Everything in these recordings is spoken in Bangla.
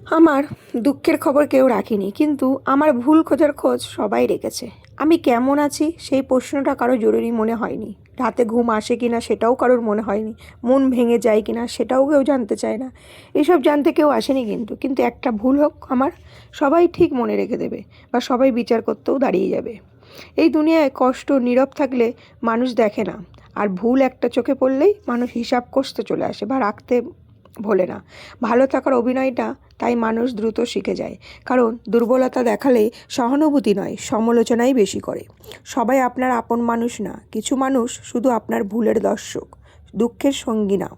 আমার দুঃখের খবর কেউ রাখেনি, কিন্তু আমার ভুল খোঁজার খোঁজ সবাই রেখেছে। আমি কেমন আছি সেই প্রশ্নটা কারো জরুরি মনে হয়নি। রাতে ঘুম আসে কিনা সেটাও কারোর মনে হয়নি। মন ভেঙে যায় কিনা সেটাও কেউ জানতে চায় না। এসব জানতে কেউ আসেনি, কিন্তু একটা ভুল হোক আমার, সবাই ঠিক মনে রেখে দেবে, বা সবাই বিচার করতেও দাঁড়িয়ে যাবে। এই দুনিয়ায় কষ্ট নীরব থাকলে মানুষ দেখে না, আর ভুল একটা চোখে পড়লেই মানুষ হিসাব কষতে চলে আসে বা রাখতে ভোলে না। ভালো থাকার অভিনয়টা তাই মানুষ দ্রুত শিখে যায়, কারণ দুর্বলতা দেখালে সহানুভূতি নয়, সমালোচনাই বেশি করে। সবাই আপনার আপন মানুষ না, কিছু মানুষ শুধু আপনার ভুলের দর্শক, দুঃখের সঙ্গী না।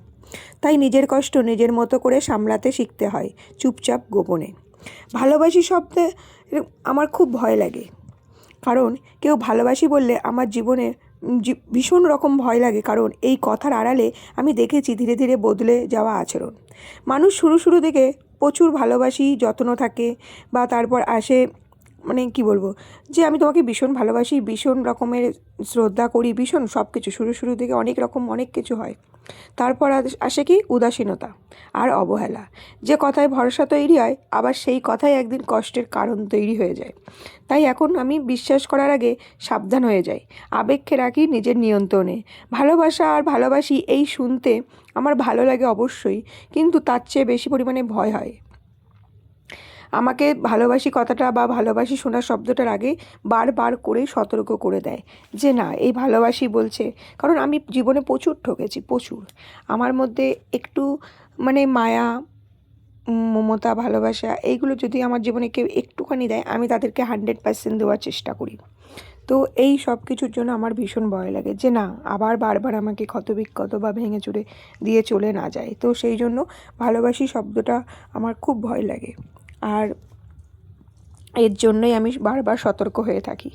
তাই নিজের কষ্ট নিজের মতো করে সামলাতে শিখতে হয়, চুপচাপ গোপনে। ভালোবাসি শব্দে আমার খুব ভয় লাগে, কারণ কেউ ভালোবাসি বললে আমার জীবনে ভীষণ রকম ভয় লাগে, কারণ এই কথার আড়ালে আমি দেখেছি ধীরে ধীরে বদলে যাওয়া আচরণ। মানুষ শুরু দিকে প্রচুর ভালোবাসি, যত্ন থাকে, বা তারপর আসে মানে কি বলবো, যে আমি তোমাকে ভীষণ ভালোবাসি, ভীষণ রকমের শ্রদ্ধা করি, ভীষণ সব কিছু শুরু দিকে অনেক রকম অনেক কিছু হয়। তারপর আসে কি উদাসীনতা আর অবহেলা। যে কথায় ভরসা তৈরি হয়, আবার সেই কথাই একদিন কষ্টের কারণ তৈরি হয়ে যায়। তাই এখন আমি বিশ্বাস করার আগে সাবধান হয়ে যাই, আবেগকে রাখি নিজের নিয়ন্ত্রণে। ভালোবাসা আর ভালোবাসি এই শুনতে আমার ভালো লাগে অবশ্যই, কিন্তু তার চেয়ে বেশি পরিমাণে ভয় হয়। আমাকে ভালোবাসি কথাটা বা ভালোবাসি শোনার শব্দটার আগে বারবার করে সতর্ক করে দেয় যে না, এই ভালোবাসি বলছে। কারণ আমি জীবনে প্রচুর ঠকেছি, প্রচুর। আমার মধ্যে একটু মানে মায়া, মমতা, ভালোবাসা এইগুলো যদি আমার জীবনে কেউ একটুখানি দেয়, আমি তাদেরকে 100% দেওয়ার চেষ্টা করি। তো এই সব কিছুর জন্য আমার ভীষণ ভয় লাগে যে না, আবার বারবার আমাকে ক্ষতবিক্ষত বা ভেঙে চুরে দিয়ে চলে না যায়। তো সেই জন্য ভালোবাসি শব্দটা আমার খুব ভয় লাগে, আর এর জন্যই আমি বারবার সতর্ক হয়ে থাকি।